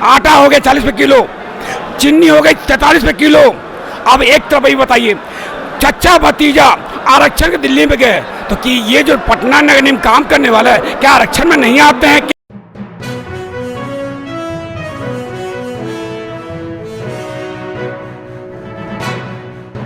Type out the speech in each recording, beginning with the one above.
आटा हो गया 40 रुपये किलो, चीनी हो गई 43 रुपये किलो। अब एक तरफ ये बताइए, चचा भतीजा आरक्षण के दिल्ली में गए तो कि ये जो पटना नगर निगम काम करने वाला है क्या आरक्षण में नहीं आते हैं?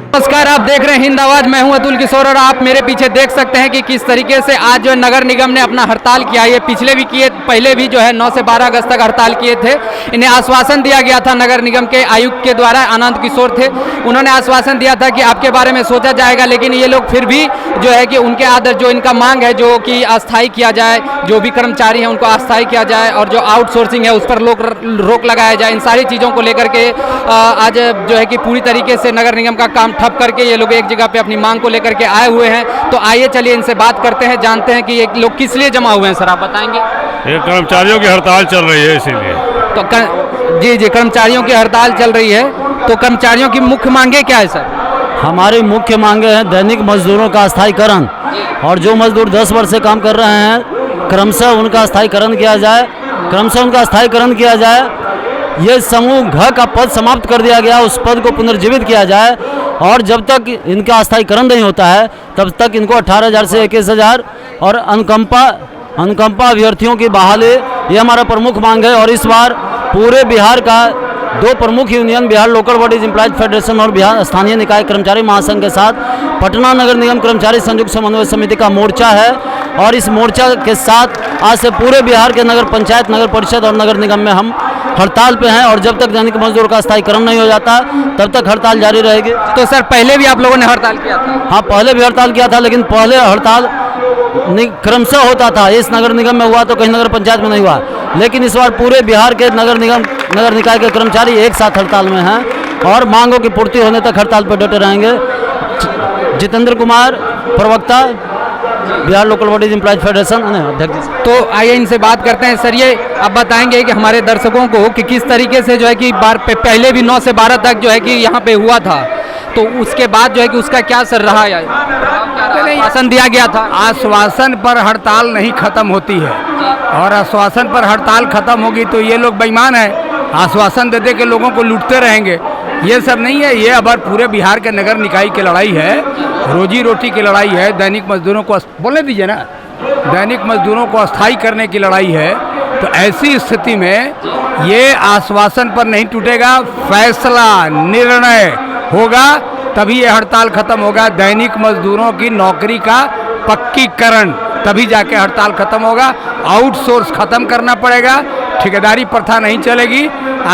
नमस्कार, आप देख रहे हैं हिंद आवाज। मैं हूं अतुल किशोर और आप मेरे पीछे देख सकते हैं कि किस तरीके से आज जो नगर निगम ने अपना हड़ताल किया। ये पिछले भी किए, पहले भी जो है 9 से 12 अगस्त तक हड़ताल किए थे। इन्हें आश्वासन दिया गया था नगर निगम के आयुक्त के द्वारा, आनंद किशोर थे, उन्होंने आश्वासन दिया था कि आपके बारे में सोचा जाएगा। लेकिन ये लोग फिर भी जो है कि उनके आदर जो इनका मांग है जो कि अस्थायी किया जाए, जो भी कर्मचारी हैं उनको अस्थायी किया जाए और जो आउटसोर्सिंग है उस पर रोक लगाया जाए, इन सारी चीज़ों को लेकर के आज जो है कि पूरी तरीके से नगर निगम का काम ठप करके ये लोग एक जगह पे अपनी मांग को लेकर के आए हुए हैं। तो आइए चलिए इनसे बात करते हैं, जानते हैं कि ये लोग किस लिए जमा हुए हैं। सर आप बताएंगे। ये कर्मचारियों की हड़ताल चल रही है इसीलिए। तो जी कर्मचारियों की हड़ताल चल रही है, तो कर्मचारियों की मुख्य मांगे क्या है सर? हमारी मुख्य मांगे हैं दैनिक मजदूरों का स्थायीकरण, और जो मजदूर 10 वर्ष से काम कर रहे हैं क्रमशः उनका स्थायीकरण किया जाए। ये समूह घ का पद समाप्त कर दिया गया, उस पद को पुनर्जीवित किया जाए, और जब तक इनका स्थायीकरण नहीं होता है तब तक इनको 18,000 से 21,000 और अनुकंपा अभ्यर्थियों की बहाली, ये हमारा प्रमुख मांग है। और इस बार पूरे बिहार का 2 प्रमुख union, Bihar local bodies employees federation और बिहार स्थानीय निकाय कर्मचारी महासंघ के साथ पटना नगर निगम कर्मचारी संयुक्त समन्वय समिति का मोर्चा है, और इस मोर्चा के साथ आज से पूरे बिहार के नगर पंचायत, नगर परिषद और नगर निगम में हम हड़ताल पे हैं, और जब तक दैनिक मजदूर का स्थायीकरण नहीं हो जाता तब तक हड़ताल जारी रहेगी। तो सर पहले भी आप लोगों ने हड़ताल किया था? हाँ, पहले भी हड़ताल किया था, लेकिन पहले हड़ताल क्रमशः होता था। इस नगर निगम में हुआ तो कहीं नगर पंचायत में नहीं हुआ, लेकिन इस बार पूरे बिहार के नगर निकाय के कर्मचारी एक साथ हड़ताल में हैं और मांगों की पूर्ति होने तक हड़ताल पर डटे रहेंगे। जितेंद्र कुमार, प्रवक्ता, Bihar local bodies employees federation अध्यक्ष। तो आइए इनसे बात करते हैं। सर ये आप बताएंगे कि हमारे दर्शकों को कि किस तरीके से जो है कि पहले भी 9 से 12 तक जो है कि यहाँ पे हुआ था, तो उसके बाद जो है कि उसका क्या सर रहा है? आश्वासन दिया गया था, आश्वासन पर हड़ताल नहीं खत्म होती है, और आश्वासन पर हड़ताल खत्म होगी तो ये लोग बेईमान है, आश्वासन दे दे के लोगों को लूटते रहेंगे। ये सब नहीं है, ये अब पूरे बिहार के नगर निकाय की लड़ाई है, रोजी रोटी की लड़ाई है, दैनिक मजदूरों को बोलने दीजिए ना, दैनिक मजदूरों को अस्थायी करने की लड़ाई है। तो ऐसी स्थिति में ये आश्वासन पर नहीं टूटेगा, फैसला निर्णय होगा तभी ये हड़ताल खत्म होगा। दैनिक मजदूरों की नौकरी का पक्कीकरण, तभी जाके हड़ताल खत्म होगा। आउटसोर्स खत्म करना पड़ेगा, ठेकेदारी प्रथा नहीं चलेगी,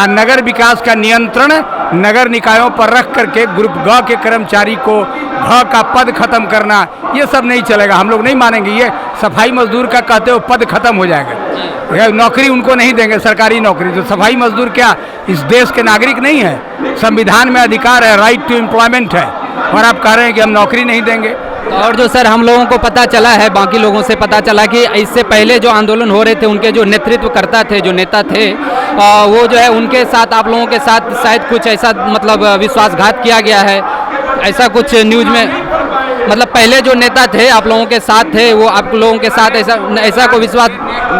नगर विकास का नियंत्रण नगर निकायों पर रख करके ग्रुप ग के कर्मचारी को घ का पद खत्म करना, ये सब नहीं चलेगा। हम लोग नहीं मानेंगे। ये सफाई मजदूर का कहते हो पद खत्म हो जाएगा, नौकरी उनको नहीं देंगे, सरकारी नौकरी। तो सफाई मजदूर क्या इस देश के नागरिक नहीं है? संविधान में अधिकार है, राइट टू एम्प्लॉयमेंट है, और आप कह रहे हैं कि हम नौकरी नहीं देंगे। और जो सर हम लोगों को पता चला है, बाकी लोगों से पता चला कि इससे पहले जो आंदोलन हो रहे थे उनके जो नेतृत्व करता थे, जो नेता थे, वो जो है उनके साथ, आप लोगों के साथ शायद कुछ ऐसा मतलब विश्वासघात किया गया है, ऐसा कुछ न्यूज में, मतलब पहले जो नेता थे आप लोगों के साथ थे, वो आप लोगों के साथ ऐसा कोई विश्वास।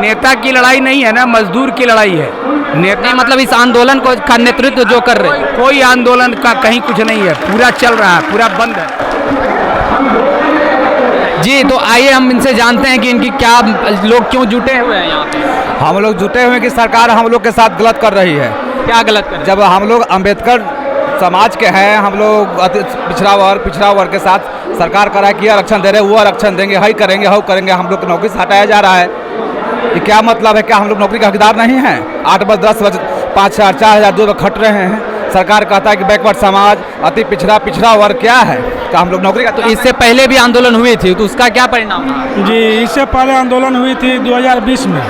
नेता की लड़ाई नहीं है ना, मजदूर की लड़ाई है। नेता मतलब इस आंदोलन को का नेतृत्व जो कर रहे हैं, कोई आंदोलन का कहीं कुछ नहीं है, पूरा चल रहा है, पूरा बंद है। जी तो आइए हम इनसे जानते हैं कि इनकी क्या, लोग क्यों जुटे हुए हैं यहाँ पे। हम लोग जुटे हुए हैं कि सरकार हम लोग के साथ गलत कर रही है। क्या गलत कर रही है? जब हम लोग अंबेडकर समाज के हैं, हम लोग पिछड़ा वर्ग के साथ सरकार कह रहा है कि आरक्षण दे रहे हैं, वो आरक्षण देंगे, हाई करेंगे, हाउ करेंगे, हम लोग को नौकरी से हटाया जा रहा है। ये क्या मतलब है? क्या हम लोग नौकरी का हकदार नहीं हैं? 8 बजे 10 बजे 5,000 4,000 दूर खट रहे हैं। सरकार कहता है कि बैकवर्ड समाज, अति पिछड़ा वर्ग क्या है, क्या हम लोग नौकरी का? तो इससे पहले भी आंदोलन हुई थी, तो उसका क्या परिणाम? जी, इससे पहले आंदोलन हुई थी 2020 में,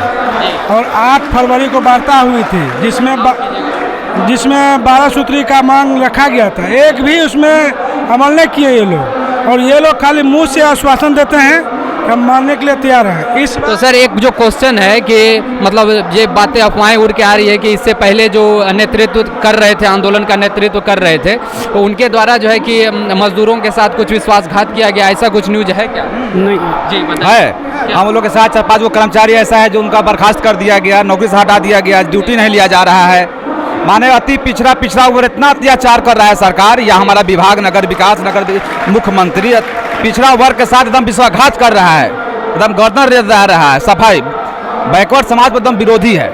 और 8 फरवरी को वार्ता हुई थी, जिसमें 12 सूत्री का मांग रखा गया था। एक भी उसमें अमल नहीं किए ये लोग, और ये लोग खाली मुंह से आश्वासन देते हैं कि हम मानने के लिए तैयार हैं। इस तो सर एक जो क्वेश्चन है कि मतलब ये बातें अफवाहें उड़ के आ रही है कि इससे पहले जो नेतृत्व कर रहे थे, आंदोलन का नेतृत्व कर रहे थे, तो उनके द्वारा जो है कि मजदूरों के साथ कुछ विश्वासघात किया गया, ऐसा कुछ न्यूज है क्या? नहीं जी बताइए। है हम लोग के साथ 4-5 वो कर्मचारी ऐसा है जो उनका बर्खास्त कर दिया गया, नौकरी से हटा दिया गया, ड्यूटी नहीं लिया जा रहा है। माने अति पिछड़ा वर्ग इतना अत्याचार कर रहा है सरकार या हमारा विभाग नगर विकास मुख्यमंत्री पिछड़ा वर्ग के साथ एकदम विश्वासघात कर रहा है, एकदम गर्दन रेत रहा है। सफाई बैकवर्ड समाज पर एकदम विरोधी है।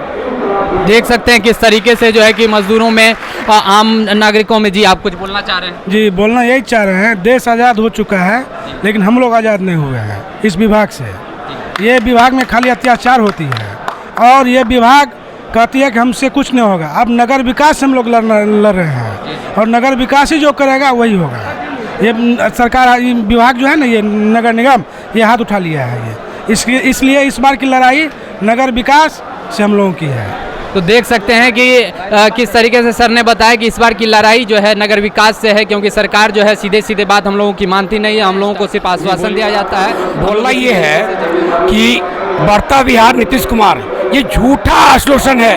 देख सकते हैं किस तरीके से जो है कि मजदूरों में आम नागरिकों में। जी आप कुछ बोलना चाह रहे हैं? जी बोलना यही चाह रहे हैं, देश आज़ाद हो चुका है लेकिन हम लोग आज़ाद नहीं हुए हैं इस विभाग से। ये विभाग में खाली अत्याचार होती है और ये विभाग कहती है कि हमसे कुछ नहीं होगा। अब नगर विकास से हम लोग लड़ रहे हैं और नगर विकास ही जो करेगा वही होगा। ये सरकार विभाग जो है ना, ये नगर निगम, ये हाथ उठा लिया है। ये इसलिए इस बार की लड़ाई नगर विकास से हम लोगों की है। तो देख सकते हैं कि किस तरीके से सर ने बताया कि इस बार की लड़ाई जो है नगर विकास से है, क्योंकि सरकार जो है सीधे सीधे बात हम लोगों की मानती नहीं है। हम लोगों को सिर्फ आश्वासन दिया जाता है। बोलना ये है कि बढ़ता बिहार नीतीश कुमार ये झूठा आश्वासन है।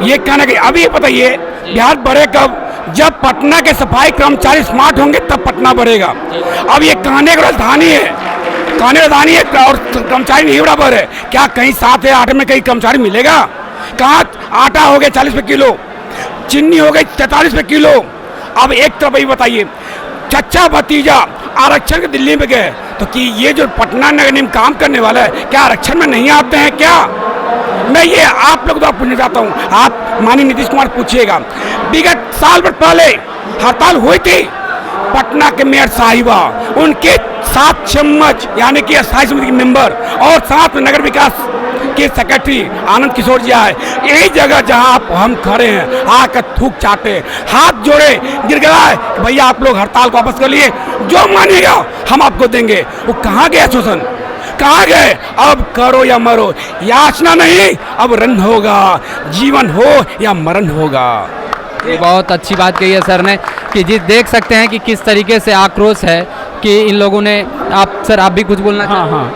ये कहना कि अभी बताइए बिहार बढ़े कब? जब पटना के सफाई कर्मचारी स्मार्ट होंगे तब पटना बढ़ेगा। अब ये कहने की राजधानी है, कहने राजधानी है और कर्मचारी नहीं बराबर है। क्या कहीं 7 या 8 में कहीं कर्मचारी मिलेगा? कहाँ आटा हो गया 40 रुपये किलो, चीनी हो गई 43 रुपये किलो। अब एक तरफ ये बताइए, चचा भतीजा आरक्षण के दिल्ली में गए तो कि ये जो पटना नगर निगम काम करने वाला है क्या आरक्षण में नहीं आते हैं क्या? मैं ये आप लोग तो पूछना चाहता हूँ, आप माननीय नीतीश कुमार पूछिएगा। विगत साल भर पहले हड़ताल हुई थी पटना के मेयर साहिबा, उनके 7 चम्मच यानी कि 28 समिति के मेंबर और 7 नगर विकास के सेक्रेटरी आनंद किशोर जी आए। यही जगह जहां हम खड़े हैं आकर थूक चाटे, हाथ जोड़े, गिड़गिड़ाए, भैया आप लोग हड़ताल को वापस कर लिए, जो मानिएगा हम आपको देंगे। वो कहाँ गए शोषण, कहाँ गए? अब करो या मरो, याचना नहीं, अब रन होगा, जीवन हो या मरण होगा। ये बहुत अच्छी बात कही है सर ने कि जी देख सकते हैं कि किस तरीके से आक्रोश है कि इन लोगों ने। आप सर आप भी कुछ बोलना चाहें? हाँ,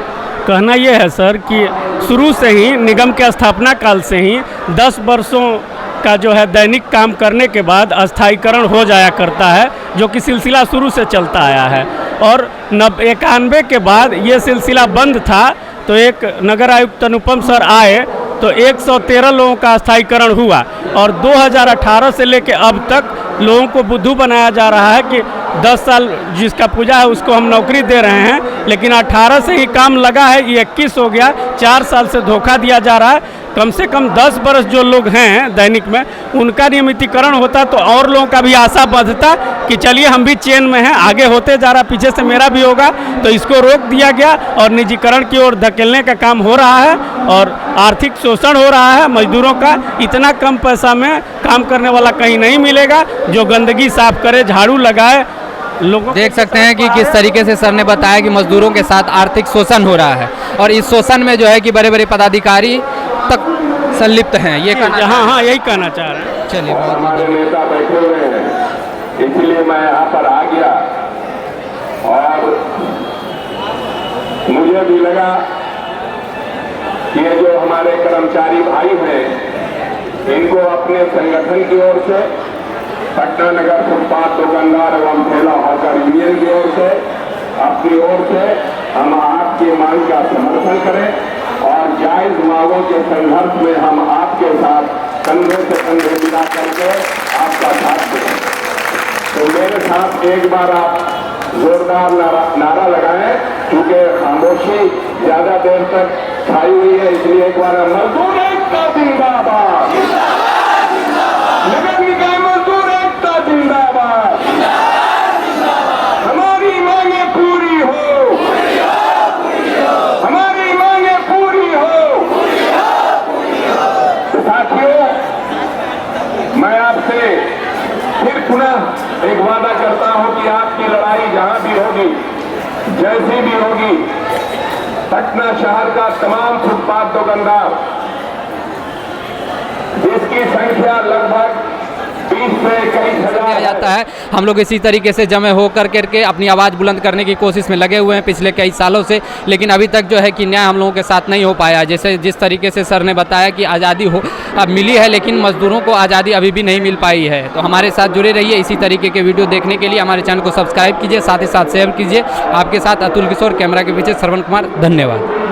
कहना ये है सर कि शुरू से ही निगम के स्थापना काल से ही 10 वर्षों का जो है दैनिक काम करने के बाद अस्थायीकरण हो जाया करता है, जो कि सिलसिला शुरू से चलता आया है। और 91 के बाद ये सिलसिला बंद था तो एक नगर आयुक्त अनुपम सर आए तो 113 लोगों का अस्थायीकरण हुआ और 2018 से लेकर अब तक लोगों को बुद्धू बनाया जा रहा है कि 10 साल जिसका पूजा है उसको हम नौकरी दे रहे हैं, लेकिन 18 से ही काम लगा है, ये 21 हो गया, 4 साल से धोखा दिया जा रहा है। कम से कम 10 बरस जो लोग हैं दैनिक में उनका नियमितीकरण होता तो और लोगों का भी आशा बढ़ता कि चलिए हम भी चेन में हैं, आगे होते जा रहा, पीछे से मेरा भी होगा। तो इसको रोक दिया गया और निजीकरण की ओर धकेलने का काम हो रहा है और आर्थिक शोषण हो रहा है मजदूरों का। इतना कम पैसा में काम करने वाला कहीं नहीं मिलेगा जो गंदगी साफ करे, झाड़ू लगाए। लोगों देख सकते हैं कि किस तरीके से सर ने बताया कि मजदूरों के साथ आर्थिक शोषण हो रहा है और इस शोषण में जो है कि बड़े बड़े पदाधिकारी तक संलिप्त हैं। ये हाँ यही कहना चाह रहे हैं। चलिए नेता बैठे हुए हैं, इसलिए मैं यहाँ पर आ गया और मुझे भी लगा कि ये जो हमारे कर्मचारी भाई हैं इनको अपने संगठन की ओर से, पटना नगर फुटपाथ दुकानदार एवं ठेला हॉकर यूनियन की ओर से, अपनी ओर से हम आपकी मांग का समर्थन करें और जायज मांगों के संघर्ष में हम आपके साथ कंधे से कंधे मिला करके आपका साथ दें। तो मेरे साथ एक बार आप जोरदार नारा लगाएं, क्योंकि खामोशी ज्यादा देर तक छाई हुई है, इसलिए एक बार मजदूर एकता जिंदाबाद, नगर निगम मजदूर एकता जिंदाबाद, हमारी मांगे पूरी हो, हमारी मांगे पूरी हो। तो साथियों, मैं आपसे फिर पुनः एक वादा करता हूं कि आपकी लड़ाई जहां भी होगी, जैसी भी होगी, पटना शहर का तमाम फुटपाथ दुकानदार जिसकी संख्या लगभग दिया जाता है। हम लोग इसी तरीके से जमे हो करके अपनी आवाज़ बुलंद करने की कोशिश में लगे हुए हैं पिछले कई सालों से, लेकिन अभी तक जो है कि न्याय हम लोगों के साथ नहीं हो पाया। जैसे जिस तरीके से सर ने बताया कि आज़ादी हो अब मिली है, लेकिन मजदूरों को आज़ादी अभी भी नहीं मिल पाई है। तो हमारे साथ जुड़े रहिए, इसी तरीके के वीडियो देखने के लिए हमारे चैनल को सब्सक्राइब कीजिए, साथ ही साथ शेयर कीजिए। आपके साथ अतुल किशोर, कैमरा के पीछे श्रवण कुमार, धन्यवाद।